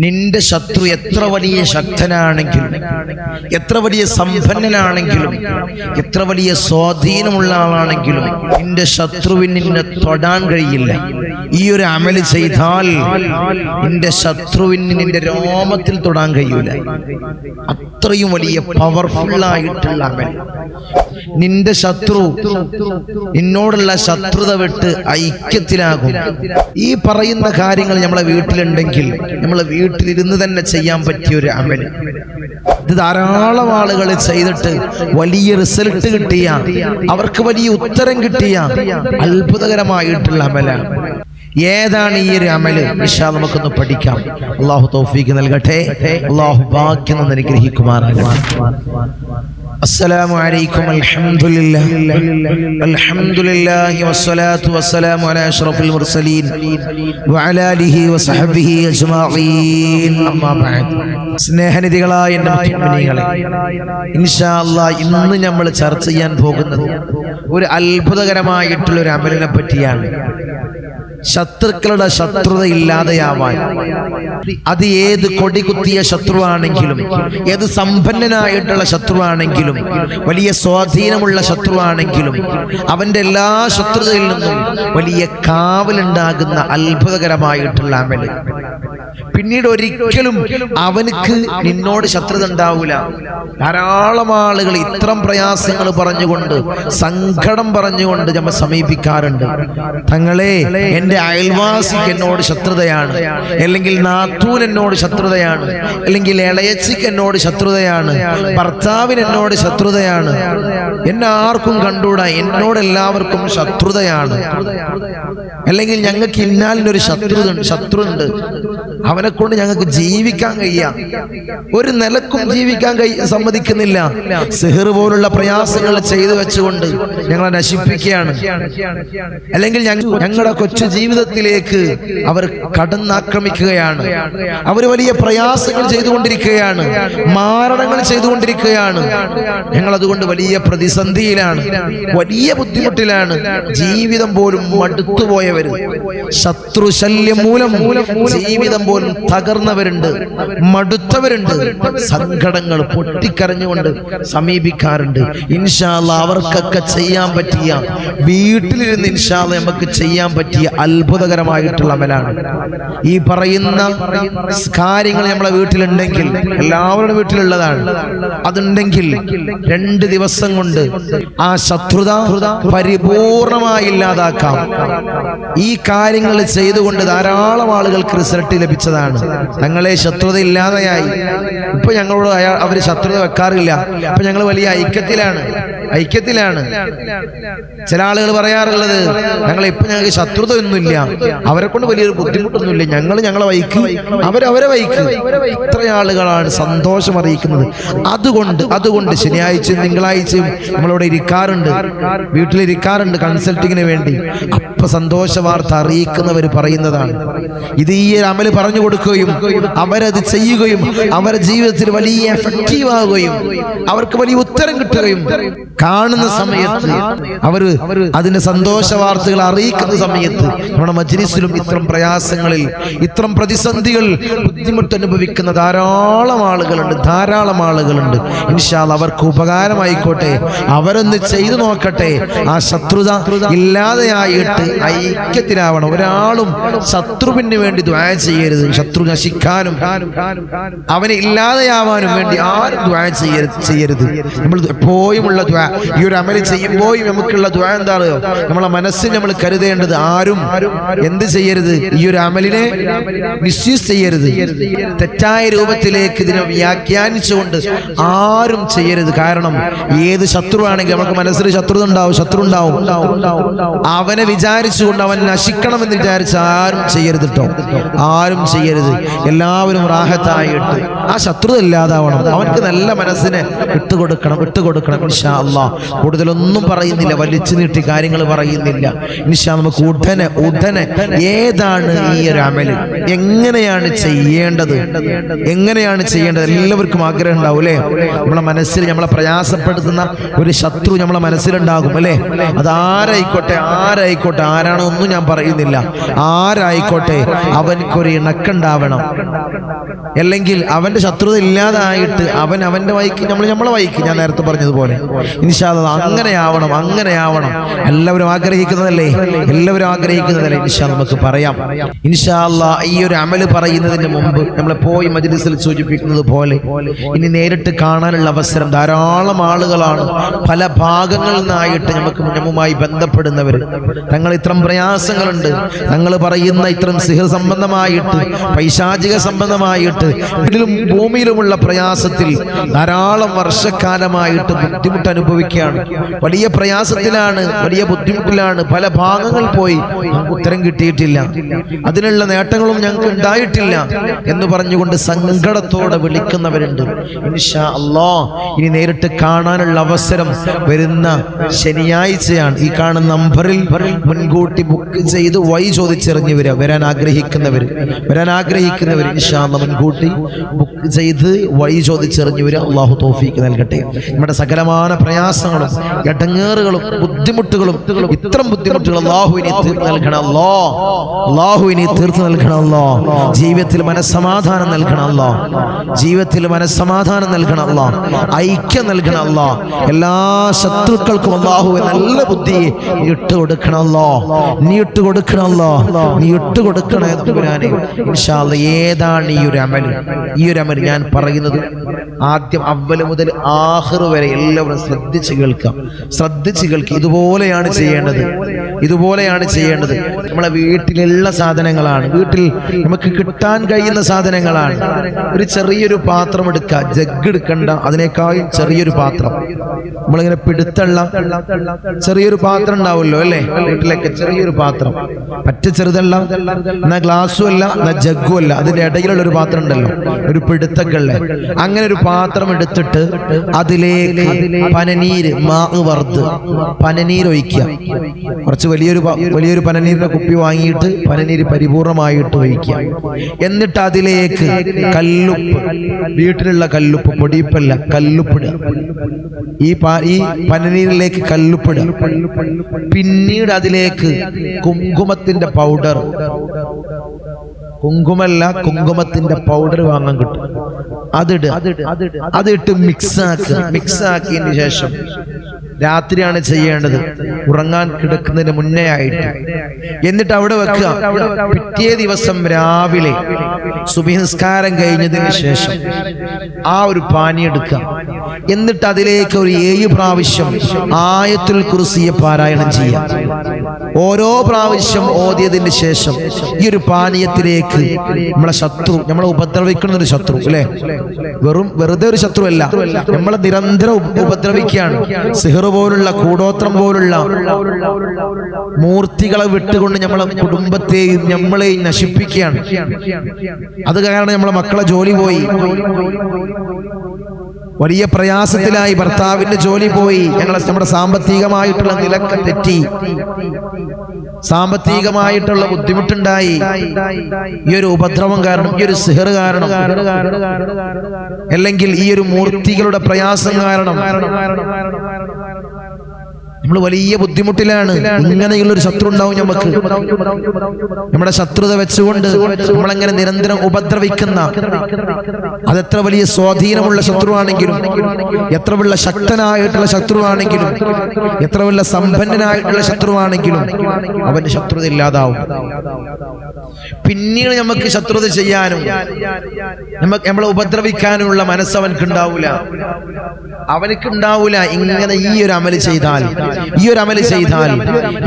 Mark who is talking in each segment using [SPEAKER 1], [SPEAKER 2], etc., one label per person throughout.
[SPEAKER 1] നിന്റെ ശത്രു എത്ര വലിയ ശക്തനാണെങ്കിലും, എത്ര വലിയ സമ്പന്നനാണെങ്കിലും, എത്ര വലിയ സ്വാധീനമുള്ള ആളാണെങ്കിലും നിന്റെ ശത്രുവിന് നിന്നെ തൊടാൻ കഴിയില്ല. ഈ ഒരു അമല് ചെയ്താൽ നിന്റെ ശത്രുവിന് നിന്റെ രോമത്തിൽ തൊടാൻ കഴിയൂല. അത്രയും വലിയ പവർഫുൾ ആയിട്ടുള്ള അമൽ. നിന്റെ ശത്രു നിന്നോടുള്ള ശത്രുത വിട്ട് ഐക്യത്തിലാകും. ഈ പറയുന്ന കാര്യങ്ങൾ നമ്മളെ വീട്ടിലുണ്ടെങ്കിൽ നമ്മളെ വീട്ടിലിരുന്ന് തന്നെ ചെയ്യാൻ പറ്റിയ ഒരു അമൽ. ഇത് ധാരാളം ആളുകൾ ചെയ്തിട്ട് വലിയ റിസൾട്ട് കിട്ടിയ, അവർക്ക് വലിയ ഉത്തരം കിട്ടിയ അത്ഭുതകരമായിട്ടുള്ള അമലാണ്. ഏതാണ് ഈ ഒരു അമല്? ഇൻഷാ അല്ലാഹ് നമുക്കൊന്ന് പഠിക്കാം. അല്ലാഹു തൗഫീഖ് നൽകട്ടെ. അല്ലാഹു ഭാഗ്യം അനുഗ്രഹിക്കുമാറാകട്ടെ. السلام عليكم. الحمد لله والصلاة والسلام على أشرف المرسلين وعلى آله وصحبه أجمعين. أما بعد. സ്നേഹനിധികളായ എൻ്റെ മുഅ്മിനീങ്ങളെ, ഇൻഷാ അല്ലാഹ് ഇന്ന് നമ്മൾ ചർച്ച ചെയ്യാൻ പോകുന്നത് ഒരു അത്ഭുതകരമായിട്ടുള്ള ഒരു അമലിനെ പറ്റിയാണ്. ശത്രുക്കളുടെ ശത്രുത ഇല്ലാതെയാവാൻ. അത് ഏത് കൊടികുത്തിയ ശത്രുവാണെങ്കിലും, ഏത് സമ്പന്നനായിട്ടുള്ള ശത്രുവാണെങ്കിലും, വലിയ സ്വാധീനമുള്ള ശത്രുവാണെങ്കിലും, അവന്റെ എല്ലാ ശത്രുതയിൽ നിന്നും വലിയ കാവലുണ്ടാകുന്ന അത്ഭുതകരമായിട്ടുള്ള അമല്. പിന്നീട് ഒരിക്കലും അവനക്ക് നിന്നോട് ശത്രുത ഉണ്ടാവൂല. ധാരാളം ആളുകൾ ഇത്തരം പ്രയാസങ്ങൾ പറഞ്ഞുകൊണ്ട്, സങ്കടം പറഞ്ഞുകൊണ്ട് നമ്മെ സമീപിക്കാറുണ്ട്. തങ്ങളെ, എൻ്റെ അയൽവാസിക്ക് എന്നോട് ശത്രുതയാണ്, അല്ലെങ്കിൽ നാത്തൂൻ എന്നോട് ശത്രുതയാണ്, അല്ലെങ്കിൽ ഇളയച്ചിക്ക് എന്നോട് ശത്രുതയാണ്, ഭർത്താവിന് എന്നോട് ശത്രുതയാണ്, എന്നെ ആർക്കും കണ്ടൂടാ, എന്നോട് എല്ലാവർക്കും ശത്രുതയാണ്, അല്ലെങ്കിൽ ഞങ്ങൾക്ക് ഇന്നാലിനൊരു ശത്രുണ്ട്, അവനെ കൊണ്ട് ഞങ്ങൾക്ക് ജീവിക്കാൻ കഴിയാം, ഒരു നിലക്കും ജീവിക്കാൻ സമ്മതിക്കുന്നില്ല. സിഹർ പോലുള്ള പ്രയാസങ്ങൾ ചെയ്തു വെച്ചുകൊണ്ട് ഞങ്ങളെ നശിപ്പിക്കുകയാണ്, അല്ലെങ്കിൽ ഞങ്ങളുടെ കൊച്ചു ജീവിതത്തിലേക്ക് അവർ കടന്നാക്രമിക്കുകയാണ്, അവർ വലിയ പ്രയാസങ്ങൾ ചെയ്തുകൊണ്ടിരിക്കുകയാണ്, മാരണങ്ങൾ ചെയ്തുകൊണ്ടിരിക്കുകയാണ്. ഞങ്ങൾ അതുകൊണ്ട് വലിയ പ്രതിസന്ധിയിലാണ്, വലിയ ബുദ്ധിമുട്ടിലാണ്. ജീവിതം പോലും മടുത്തുപോയവര്, ശത്രുശല്യം മൂലം ജീവിതം പോലും തകർന്നവരുണ്ട്, മടുത്തവരുണ്ട്, സങ്കടങ്ങൾ പൊട്ടിക്കരഞ്ഞുകൊണ്ട് സമീപിക്കാറുണ്ട്. ഇൻഷാ അല്ലാഹ് അവർക്കൊക്കെ ചെയ്യാൻ പറ്റിയ, വീട്ടിലിരുന്ന് ഇൻഷാ അല്ലാഹ് നമുക്ക് ചെയ്യാൻ പറ്റിയ അത്ഭുതകരമായിട്ടുള്ള അമലാണ്. ഈ പറയുന്ന കാര്യങ്ങൾ നമ്മളെ വീട്ടിലുണ്ടെങ്കിൽ, എല്ലാവരുടെ വീട്ടിലുള്ളതാണ്, അതുണ്ടെങ്കിൽ 2 ദിവസം കൊണ്ട് ആ ശത്രുത പരിപൂർണമായി ഇല്ലാതാക്കാം. ഈ കാര്യങ്ങൾ ചെയ്തുകൊണ്ട് ധാരാളം ആളുകൾക്ക് റിസൾട്ട് ലഭിച്ചതാണ്. തങ്ങളെ ശത്രുത ഇല്ലാതെയായി. ഇപ്പൊ ഞങ്ങളോട് അവര് ശത്രുത വെക്കാറില്ല. ഇപ്പൊ ഞങ്ങൾ വലിയ ഐക്യത്തിലാണ്. ചില ആളുകൾ പറയാറുള്ളത്, ഞങ്ങൾക്ക് ശത്രുത ഒന്നുമില്ല, അവരെ കൊണ്ട് വലിയൊരു ബുദ്ധിമുട്ടൊന്നുമില്ല, ഞങ്ങളെ വൈക്ക്, അവരെ വൈക്ക്. ഇത്ര ആളുകളാണ് സന്തോഷം അറിയിക്കുന്നത്. അതുകൊണ്ട് ശനിയാഴ്ചയും തിങ്കളാഴ്ചയും നമ്മളിവിടെ ഇരിക്കാറുണ്ട്, വീട്ടിലിരിക്കാറുണ്ട് കൺസൾട്ടിങ്ങിന് വേണ്ടി. അപ്പൊ സന്തോഷ വാർത്ത അറിയിക്കുന്നവർ പറയുന്നതാണ്. ഇത് ഈ അമല് പറഞ്ഞു കൊടുക്കുകയും അവരത് ചെയ്യുകയും അവരുടെ ജീവിതത്തിൽ വലിയ എഫക്റ്റീവ് ആവുകയും അവർക്ക് വലിയ ഉത്തരം കിട്ടുകയും കാണുന്ന സമയത്ത്, അവര് അതിന്റെ സന്തോഷ വാർത്തകൾ അറിയിക്കുന്ന സമയത്ത് നമ്മുടെ മജ്‌ലിസിലും ഇത്തരം പ്രയാസങ്ങളിൽ, ഇത്തരം പ്രതിസന്ധികൾ, ബുദ്ധിമുട്ട് അനുഭവിക്കുന്ന ധാരാളം ആളുകളുണ്ട്. ഇൻഷാ അല്ലാഹ് അവർക്ക് ഉപകാരമായിക്കോട്ടെ, അവരൊന്ന് ചെയ്തു നോക്കട്ടെ. ആ ശത്രുത ഇല്ലാതെയായിട്ട് ഐക്യത്തിലാവണം. ഒരാളും ശത്രുവിന് വേണ്ടി ദുആ ചെയ്യരുത്. ശത്രു നശിക്കാനും അവനെ ഇല്ലാതെയാവാനും വേണ്ടി ആരും ദുആ ചെയ്യരുത്. നമ്മൾ എപ്പോഴുമുള്ള ദുആ, ഈ ഒരു അമല് ചെയ്യുമ്പോഴും നമുക്കുള്ള ദുആ എന്താണ്? നമ്മളെ മനസ്സിൽ നമ്മൾ കരുതേണ്ടത്, ആരും എന്ത് ചെയ്യരുത്, ഈ ഒരു അമലിനെ മിസ്യൂസ് ചെയ്യരുത്, തെറ്റായ രൂപത്തിലേക്ക് ഇതിനെ വ്യാഖ്യാനിച്ചുകൊണ്ട് ആരും ചെയ്യരുത്. കാരണം ഏത് ശത്രുവാണെങ്കിൽ നമുക്ക് മനസ്സിൽ ശത്രു ഉണ്ടാവും. അവനെ വിചാരിച്ചുകൊണ്ട് അവൻ നശിക്കണമെന്ന് വിചാരിച്ച് ആരും ചെയ്യരുത് കേട്ടോ, ആരും ചെയ്യരുത്. എല്ലാവരും റാഹത്തായിട്ട് ആ ശത്രുത ഇല്ലാതാവണം. അവനക്ക് നല്ല മനസ്സിനെ വിട്ടുകൊടുക്കണം. ഇൻഷാ അല്ലാഹ് അല്ലാഹ്. കൂടുതലൊന്നും പറയുന്നില്ല, വലിച്ചു നീട്ടി കാര്യങ്ങൾ പറയുന്നില്ല. ഇൻഷാ നമുക്ക് ഉടനെ ഏതാണ് ഈ ഒരു അമല്, എങ്ങനെയാണ് ചെയ്യേണ്ടത്, എല്ലാവർക്കും ആഗ്രഹം ഉണ്ടാവും അല്ലേ? നമ്മളെ മനസ്സിൽ നമ്മളെ പ്രയാസപ്പെടുത്തുന്ന ഒരു ശത്രു നമ്മളെ മനസ്സിലുണ്ടാകും അല്ലേ? അതാരായിക്കോട്ടെ, ആരാണൊന്നും ഞാൻ പറയുന്നില്ല, ആരായിക്കോട്ടെ, അവൻക്കൊരു ഇണക്കുണ്ടാവണം. അല്ലെങ്കിൽ അവന്റെ ശത്രുത ഇല്ലാതായിട്ട് അവന്റെ വഴിക്ക്, നമ്മളെ വഴിക്ക്. ഞാൻ നേരത്തെ പറഞ്ഞതുപോലെ ഇൻഷാ അല്ലാഹ് അങ്ങനെ ആവണം. എല്ലാവരും ആഗ്രഹിക്കുന്നതല്ലേ? ഇൻഷാ നമുക്ക് പറയാം. ഇൻഷാ അല്ലാഹ് ഈ ഒരു അമല് പറയുന്നതിന് മുമ്പ് നമ്മൾ പോയി മജ്‌ലിസിൽ സൂചിപ്പിക്കുന്നത് പോലെ ഇനി നേരിട്ട് കാണാനുള്ള അവസരം ധാരാളം ആളുകളാണ് പല ഭാഗങ്ങളിൽ നിന്നായിട്ട് നമ്മുമായി ബന്ധപ്പെടുന്നവർ. തങ്ങൾ ഇത്തരം പ്രയാസങ്ങളുണ്ട്, തങ്ങൾ പറയുന്ന ഇത്തരം സിഹർ സംബന്ധമായിട്ട്, പൈശാചിക സംബന്ധമായിട്ട്, വീട്ടിലും ഭൂമിയിലുമുള്ള പ്രയാസത്തിൽ ധാരാളം വർഷക്കാലമായിട്ട് ബുദ്ധിമുട്ട് അനുഭവിക്കുകയാണ്. വലിയ പ്രയാസത്തിലാണ്, വലിയ ബുദ്ധിമുട്ടിലാണ്. പല ഭാഗങ്ങളിൽ പോയി നമുക്ക് ഉത്തരം കിട്ടിയിട്ടില്ല, അതിനുള്ള നേട്ടങ്ങളും ഞങ്ങൾക്ക് ഉണ്ടായിട്ടില്ല എന്ന് പറഞ്ഞുകൊണ്ട് സങ്കടത്തോടെ വിളിക്കുന്നവരുണ്ട്. ഇൻഷാ അല്ലാഹ് ഇനി നേരിട്ട് കാണാനുള്ള അവസരം വരുന്ന ശനിയാഴ്ചയാണ്. ഈ കാണുന്ന നമ്പറിൽ മുൻകൂട്ടി ബുക്ക് ചെയ്ത് വഴി ചോദിച്ചെറിഞ്ഞു വരാൻ ആഗ്രഹിക്കുന്നവർ ഇൻഷാ അല്ലാഹ് മുൻകൂട്ടി ബുക്ക് ചെയ്ത് വഴി ചോദിച്ചെറിഞ്ഞു വരിക. അല്ലാഹു തൗഫീഖ് നൽകട്ടെ. നമ്മുടെ സകലമായ പ്രയാസങ്ങളും ഇടങ്ങേറുകളും ബുദ്ധിമുട്ടുകളും, ഇത്തരം ബുദ്ധിമുട്ടുകൾ അല്ലാഹുവിനെ തീർത്ത് നൽകണം അല്ലാഹ്. ജീവിതത്തിൽ മനസ്സമാധാനം നൽകണം അല്ലാഹ്. ഐക്യം നൽകണം അല്ലാഹ്. എല്ലാ ശത്രുക്കൾക്കും അല്ലാഹുവേ നല്ല ബുദ്ധി ഇട്ട് കൊടുക്കണം അല്ലാഹ്. ഇൻഷാ അല്ലാഹ് ഏതാണ് ഈ ഒരു അമൽ ഞാൻ പറയുന്നത്? ആദ്യം അവ്വൽ മുതൽ ആഖിർ വരെ എല്ലാവരും ശ്രദ്ധിച്ച് കേൾക്കാം. ഇതുപോലെയാണ് ചെയ്യേണ്ടത്. നമ്മളെ വീട്ടിലുള്ള സാധനങ്ങളാണ്, വീട്ടിൽ നമുക്ക് കിട്ടാൻ കഴിയുന്ന സാധനങ്ങളാണ്. ഒരു ചെറിയൊരു പാത്രം എടുക്കുക, ജഗ് എടുക്കണ്ട, അതിനേക്കാളും ചെറിയൊരു പാത്രം. നമ്മളിങ്ങനെ പിടുത്തുള്ള ചെറിയൊരു പാത്രം ഉണ്ടാവുമല്ലോ അല്ലേ? വീട്ടിലേക്ക് ചെറിയൊരു പാത്രം, പറ്റ ചെറുതല്ല, എന്നാ ഗ്ലാസ്സും അല്ല, എന്നാ ജഗ്ഗും അല്ല, അതിന്റെ ഇടയിലുള്ള ഒരു പാത്രം ഉണ്ടല്ലോ, ഒരു പിടുത്തക്കള്ള. അങ്ങനെ ഒരു പാത്രം എടുത്തിട്ട് അതിലേക്ക് പനനീര് ഒഴിക്കുക. കുറച്ച് വലിയൊരു പനനീരിന്റെ കുപ്പി വാങ്ങിയിട്ട് പനനീര് പരിപൂർണമായിട്ട് ഒഴിക്കുക. എന്നിട്ട് അതിലേക്ക് കല്ലുപ്പ്, വീട്ടിലുള്ള കല്ലുപ്പ്, പൊടിയപ്പല്ല, കല്ലുപ്പിടുക. ഈ പനനീരിലേക്ക് കല്ലുപ്പിടുക. പിന്നീട് അതിലേക്ക് കുങ്കുമത്തിന്റെ പൗഡർ, കുങ്കുമത്തിന്റെ പൗഡർ വാങ്ങാൻ കിട്ടും, അതിട്ട് മിക്സ് ആക്കിയതിന് ശേഷം രാത്രിയാണ് ചെയ്യേണ്ടത്, ഉറങ്ങാൻ കിടക്കുന്നതിന് മുന്നേ ആയിട്ട്. എന്നിട്ട് അവിടെ വെക്കുക. പിറ്റേ ദിവസം രാവിലെ സുബ്ഹി നിസ്കാരം കഴിഞ്ഞതിന് ശേഷം ആ ഒരു പാനി എടുക്കുക. എന്നിട്ട് അതിലേക്ക് ഒരു 7 പ്രാവശ്യം ആയത്തുൽ കുർസിയെ പാരായണം ചെയ്യാം. ഓരോ പ്രാവശ്യം ഓതിയതിന് ശേഷം ഈ ഒരു പാനീയത്തിലേക്ക് നമ്മളെ ശത്രു, നമ്മളെ ഉപദ്രവിക്കുന്ന ഒരു ശത്രു അല്ലെ, വെറുതെ ഒരു ശത്രു അല്ല, നമ്മളെ നിരന്തരം ഉപദ്രവിക്കുകയാണ്. സിഹർ പോലുള്ള, കൂടോത്രം പോലുള്ള മൂർത്തികളെ വിട്ടുകൊണ്ട് നമ്മളെ കുടുംബത്തെയും നമ്മളെയും നശിപ്പിക്കുകയാണ്. അത് കാരണം നമ്മളെ മക്കളെ ജോലി പോയി, വലിയ പ്രയാസത്തിലായി, ഭർത്താവിന്റെ ജോലി പോയി, നമ്മുടെ സാമ്പത്തികമായിട്ടുള്ള നിലക്ക് തെറ്റി, സാമ്പത്തികമായിട്ടുള്ള ബുദ്ധിമുട്ടുണ്ടായി. ഈ ഒരു ഉപദ്രവം കാരണം, ഈ ഒരു സിഹർ കാരണം, അല്ലെങ്കിൽ ഈ ഒരു മൂർത്തികളുടെ പ്രയാസം കാരണം നമ്മൾ വലിയ ബുദ്ധിമുട്ടിലാണ്. ഇങ്ങനെയുള്ളൊരു ശത്രു ഉണ്ടാവും നമുക്ക്. നമ്മുടെ ശത്രുത വെച്ചുകൊണ്ട് നമ്മളെങ്ങനെ നിരന്തരം ഉപദ്രവിക്കുന്ന, അതെത്ര വലിയ സ്വാധീനമുള്ള ശത്രുവാണെങ്കിലും, എത്ര വലിയ ശക്തനായിട്ടുള്ള ശത്രുവാണെങ്കിലും, എത്ര വലിയ സമ്പന്നനായിട്ടുള്ള ശത്രുവാണെങ്കിലും അവന്റെ ശത്രുത ഇല്ലാതാവും. പിന്നീട് നമുക്ക് ശത്രുത ചെയ്യാനും നമ്മളെ ഉപദ്രവിക്കാനുമുള്ള മനസ്സ് അവനക്കുണ്ടാവൂല. ഇങ്ങനെ ഈ ഒരു അമല് ചെയ്താൽ ഈ ഒരു അമല് ചെയ്താൽ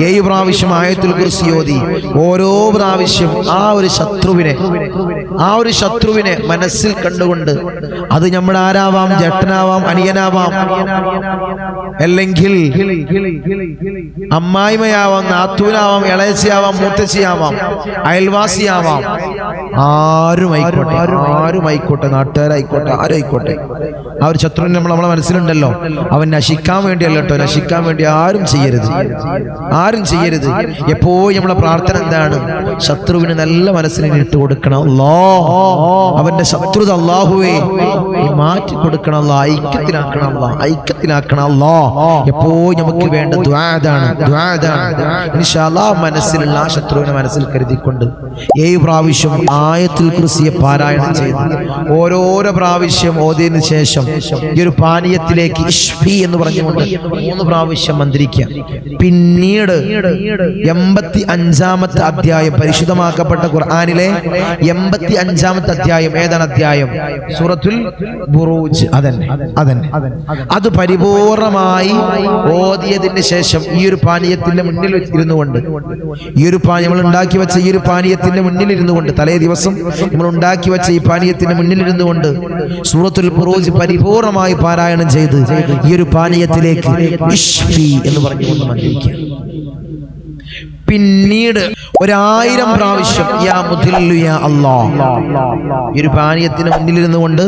[SPEAKER 1] 7 പ്രാവശ്യം ആയത്തുൽ കുർസി ഓതി ഓരോ പ്രാവശ്യം ആ ഒരു ശത്രുവിനെ മനസ്സിൽ കണ്ടുകൊണ്ട്, അത് നമ്മുടെ ആരാവാം, ജട്ടനാവാം, അനിയനാവാം, അല്ലെങ്കിൽ അമ്മായിമയാവാം, നാത്തൂനാവാം, ഇളയച്ചിയാവാം, മൂത്തച്ചിയാവാം, അയൽവാസിയാവാം, ആരുമായിക്കോട്ടെ, നാട്ടുകാരായിക്കോട്ടെ, ആരായിക്കോട്ടെ, ആ ഒരു ശത്രുവിനെ നമ്മളെ മനസ്സിലുണ്ടല്ലോ, അവൻ നശിക്കാൻ വേണ്ടിയല്ല കേട്ടോ, നശിക്കാൻ വേണ്ടി ആരും ചെയ്യരുത്. എപ്പോഴും നമ്മളെ പ്രാർത്ഥന എന്താണ്? ശത്രുവിന് നല്ല മനസ്സിനെ ഇട്ട് കൊടുക്കണം. അവന്റെ ശത്രുത അല്ലാഹുവേ മാറ്റി കൊടുക്കണം, ഐക്യത്തിലാക്കണം. എപ്പോഴും നമുക്ക് വേണ്ട ദുആ അതാണ്. ഇൻഷാ അല്ലാഹ് മനസ്സിലുള്ള ആ ശത്രുവിനെ മനസ്സിൽ കരുതിക്കൊണ്ട് 7 പ്രാവശ്യം ആയത്തുൽ കുർസിയെ പാരായണം ചെയ്ത് ഓരോരോ പ്രാവശ്യം ഓതിയതിനു ശേഷം ഈ ഒരു പാനീയത്തിലേക്ക് ഇഷ്ഫി എന്ന് പറഞ്ഞുകൊണ്ട് 3 പ്രാവശ്യം മന്ത്രിക്കുക. പിന്നീട് 85-ാമത്തെ അധ്യായം, പരിശുദ്ധമാക്കപ്പെട്ട ഖുർആനിലെ 85-ാമത്തെ അധ്യായം, ഏതാണ് അധ്യായം? സൂറത്തുൽ ബുറൂജ്. അതന്നെ അത് പരിപൂർണമായി ഓതിയതിന് ശേഷം ഈ ഒരു പാനീയത്തിന്റെ മുന്നിൽ ഇരുന്നു കൊണ്ട്, നമ്മൾ ഉണ്ടാക്കി വെച്ച ഈ ഒരു പാനീയത്തിന്റെ മുന്നിൽ ഇരുന്നു കൊണ്ട്, തലേ ദിവസം നമ്മൾ ഉണ്ടാക്കി വെച്ച ഈ പാനീയത്തിന്റെ മുന്നിൽ ഇരുന്നു കൊണ്ട് സൂറത്തുൽ ബുറൂജ് പരിപൂർണമായി പാരായണം ചെയ്ത് ഈ ഒരു പാനീയത്തിലേക്ക് ഇഷ്ഫി എന്ന് പറഞ്ഞുകൊണ്ട് മന്ത്രിക്കുക. പിന്നീട് 1000 പ്രാവശ്യം യാ മുദില്ലു യാ അല്ലാഹ്, ഈ ഒരു പാനീയത്തിന് മുന്നിലിരുന്നു കൊണ്ട്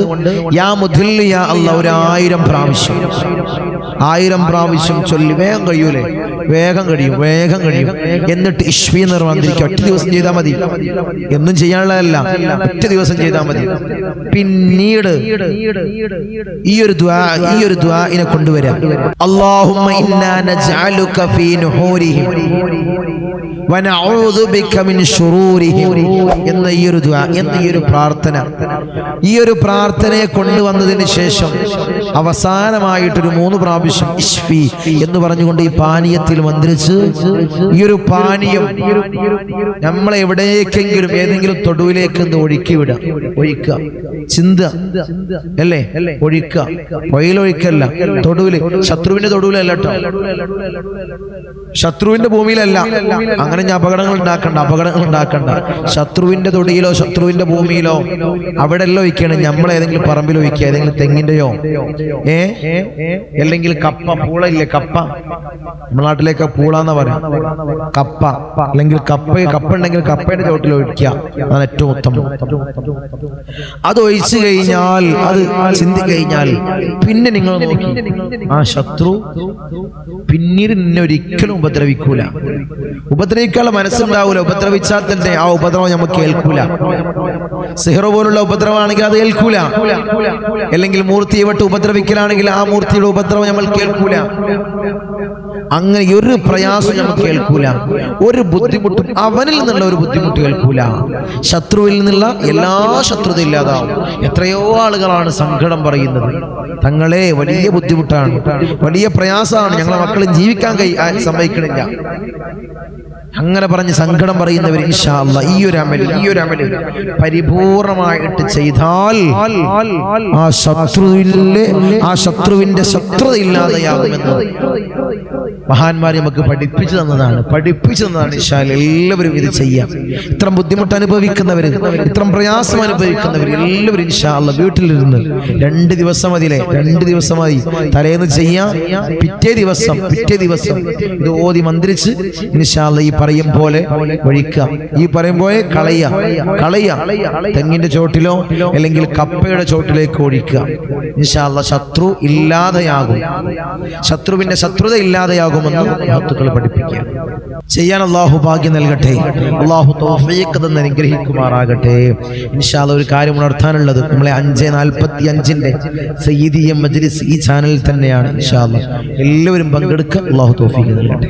[SPEAKER 1] യാ മുദില്ലു യാ അല്ലാഹ് 1000 പ്രാവശ്യം 1000 പ്രാവശ്യം ചൊല്ലി. വേഗം കഴിയും. എന്നിട്ട് ഇഷ്ഫി എന്ന് മന്ത്രിക്കുക. ഒറ്റ ദിവസം ചെയ്താൽ മതി, എന്നും ചെയ്യാനുള്ളതല്ല, ഒറ്റ ദിവസം ചെയ്താൽ മതി. പിന്നീട് ഈ ഒരു ദുആഇനെ കൊണ്ടുവരാം. അല്ലാഹുമ്മ ഇന്നാ നജ്അലുക ഫീ നുഹൂരിഹിം വനഊദു ബിക മിൻ ശുറൂരിഹിം എന്ന ഈ ഒരു ദുആ, എന്ന ഈ ഒരു പ്രാർത്ഥന, ഈ ഒരു പ്രാർത്ഥനയെ കൊണ്ടുവന്നതിന് ശേഷം അവസാനമായിട്ടൊരു 3 പ്രാവശ്യം ഇഷ്ഫി എന്ന് പറഞ്ഞുകൊണ്ട് ഈ പാനീയത്തിൽ മന്ത്രിച്ച് ഈ ഒരു പാനീയം നമ്മളെ എവിടേക്കെങ്കിലും ഏതെങ്കിലും തൊടുവിലേക്ക് ഒഴിക്കുക, ചിന്ത അല്ലേ, ഒഴിക്കുക. പൊയിലൊഴിക്കല്ല, തൊടുവില്, ശത്രുവിന്റെ തൊടുവിലല്ല കേട്ടോ, ശത്രുവിന്റെ ഭൂമിയിലല്ല. അങ്ങനെ അപകടങ്ങൾ ഉണ്ടാക്കണ്ട. ശത്രുവിന്റെ തൊടിയിലോ ശത്രുവിന്റെ ഭൂമിയിലോ അവിടെ എല്ലാം ഒഴിക്കുകയാണ്. നമ്മൾ ഏതെങ്കിലും പറമ്പിൽ ഒഴിക്കുക, ഏതെങ്കിലും തെങ്ങിന്റെയോ അല്ലെങ്കിൽ പൂള ഇല്ലേ, കപ്പ, നമ്മുടെ നാട്ടിലേക്ക് പൂളാന്ന് പറയാം, കപ്പ, അല്ലെങ്കിൽ കപ്പ ഉണ്ടെങ്കിൽ കപ്പയുടെ ചോട്ടിൽ ഒഴിക്കുക, അതാണ് ഏറ്റവും ഉത്തമം. അത് ഒഴിച്ചു കഴിഞ്ഞാൽ, അത് ചിന്തി കഴിഞ്ഞാൽ പിന്നെ നിങ്ങൾ നോക്കി, ആ ശത്രു പിന്നീട് നിന്നെ ഒരിക്കലും ഉപദ്രവിക്കാനുള്ള മനസ്സുണ്ടാവൂല. ഉപദ്രവിച്ചാൽ തന്നെ ആ ഉപദ്രവം നമുക്ക് ഏൽക്കൂല. സിഹ്ർ പോലുള്ള ഉപദ്രവമാണെങ്കിൽ അത് ഏൽക്കൂല. അല്ലെങ്കിൽ മൂർത്തിയെ വിട്ട് ഉപദ്രവിക്കലാണെങ്കിൽ ആ മൂർത്തിയുടെ ഉപദ്രവം നമ്മൾ കേൾക്കൂല. അങ്ങനെ ഒരു പ്രയാസം നമുക്ക് കേൾക്കൂല, ഒരു ബുദ്ധിമുട്ടും അവനിൽ നിന്നുള്ള ഒരു ബുദ്ധിമുട്ട് കേൾക്കൂല. ശത്രുവിൽ നിന്നുള്ള എല്ലാ ശത്രുത ഇല്ലാതാവും. എത്രയോ ആളുകളാണ് സങ്കടം പറയുന്നത്, തങ്ങളെ വലിയ ബുദ്ധിമുട്ടാണ്, വലിയ പ്രയാസമാണ്, ഞങ്ങളെ മക്കളും ജീവിക്കാൻ സമ്മതിക്കണില്ല, അങ്ങനെ പറഞ്ഞ് സങ്കടം പറയുന്നവർ ഇൻഷാ അല്ലാഹ് ഈ ഒരു അമല് പരിപൂർണമായിട്ട് ചെയ്താൽ ആ ശത്രുവിന്റെ ശത്രുത ഇല്ലാതെയാകുമെന്ന് മഹാന്മാർ നമുക്ക് പഠിപ്പിച്ചു തന്നതാണ്. ഇൻഷാ അല്ലാഹ് എല്ലാവരും ഇത് ചെയ്യാം. ഇത്രയും ബുദ്ധിമുട്ട് അനുഭവിക്കുന്നവർ, ഇത്രയും പ്രയാസം അനുഭവിക്കുന്നവർ എല്ലാവരും ഇൻഷാ അല്ലാഹ് വീട്ടിലിരുന്ന് 2 ദിവസം മതിയില്ലേ, 2 ദിവസം മതി. തലേന്ന് ചെയ്യാം, പിറ്റേ ദിവസം ഇത് ഓതി മന്ത്രിച്ച് ഇൻഷാ അല്ലാഹ് ഈ പറയും പോലെ ഒഴിക്കുക, ഈ പറയും പോലെ കളയുക. തെങ്ങിന്റെ ചോട്ടിലോ അല്ലെങ്കിൽ കപ്പയുടെ ചോട്ടിലേക്ക് ഒഴിക്കുക. ഇൻഷാ അല്ലാഹ് ശത്രു ഇല്ലാതെയാകും, ശത്രുവിന്റെ ശത്രുത ഇല്ലാതെയാകുമെന്ന് മഹത്തുക്കൾ പഠിപ്പിക്കുക. ചെയ്യാൻ അല്ലാഹു ഭാഗ്യം നൽകട്ടെ, അല്ലാഹു തൗഫീഖ് തന്ന് അനുഗ്രഹിക്കുമാറാകട്ടെ. ഇൻഷാ അല്ലാഹ് ഒരു കാര്യം ഉണർത്താനുള്ളത്, നമ്മളെ 5:45 സയ്യിദിയ മജ്ലിസ് ഈ ചാനലിൽ തന്നെയാണ്. ഇൻഷാ അല്ലാഹ് എല്ലാവരും പങ്കെടുക്കുക. അല്ലാഹു തൗഫീഖ് നൽകട്ടെ.